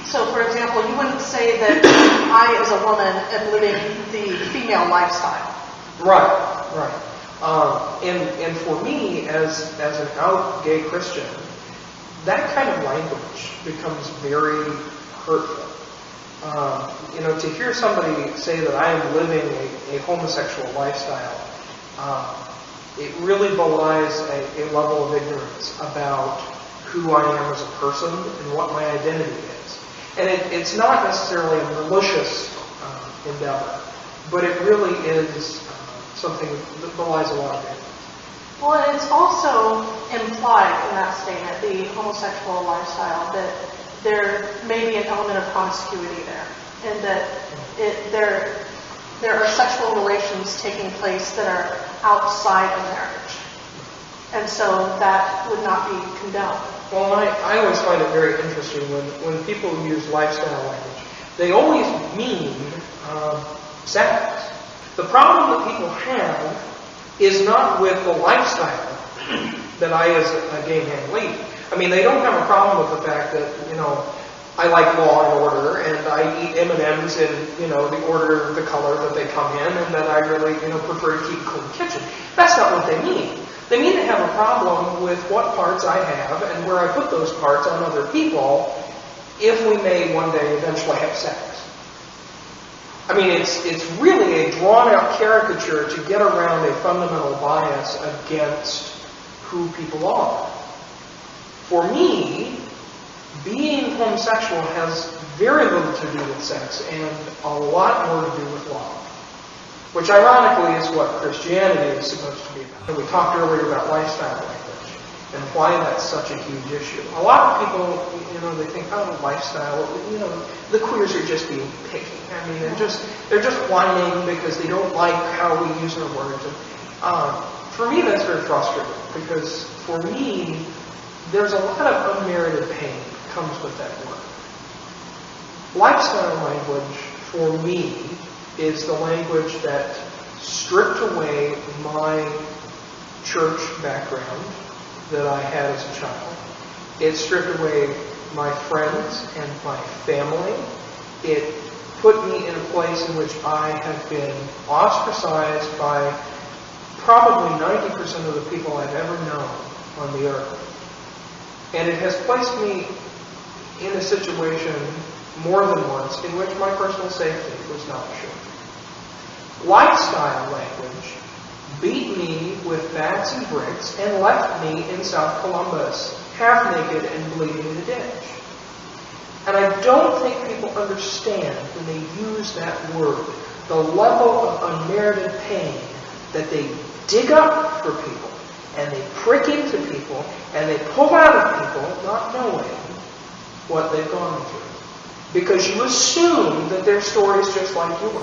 So, for example, you wouldn't say that I, as a woman, am living the female lifestyle. Right. And for me, as an out gay Christian, that kind of language becomes very hurtful. To hear somebody say that I am living a homosexual lifestyle, it really belies a level of ignorance about who I am as a person and what my identity is. And it's not necessarily a malicious endeavor, but it really is something that belies a lot of ignorance. Well, and it's also implied in that statement, the homosexual lifestyle, that there may be an element of promiscuity there, and that there are sexual relations taking place that are outside of marriage. And so that would not be condoned. Well, I always find it very interesting when people use lifestyle language. They always mean sex. The problem that people have is not with the lifestyle that I, as a gay man, lead. I mean, they don't have a problem with the fact that, I like law and order, and I eat M&Ms in, the order, the color that they come in, and that I really, prefer to keep a clean kitchen. That's not what they mean. They mean they have a problem with what parts I have and where I put those parts on other people if we may one day eventually have sex. I mean, it's really a drawn-out caricature to get around a fundamental bias against who people are. For me, being homosexual has very little to do with sex and a lot more to do with love. Which ironically is what Christianity is supposed to be about. And we talked earlier about lifestyle language and why that's such a huge issue. A lot of people, they think, lifestyle, the queers are just being picky. I mean, they're just whining because they don't like how we use our words. And, for me, that's very frustrating because for me, there's a lot of unmerited pain that comes with that word. Lifestyle language, for me, is the language that stripped away my church background that I had as a child. It stripped away my friends and my family. It put me in a place in which I have been ostracized by probably 90% of the people I've ever known on the earth. And it has placed me in a situation more than once in which my personal safety was not assured. Lifestyle language beat me with bats and bricks and left me in South Columbus, half naked and bleeding in a ditch. And I don't think people understand when they use that word, the level of unmerited pain that they dig up for people, and they prick into people, and they pull out of people not knowing what they've gone through. Because you assume that their story is just like yours.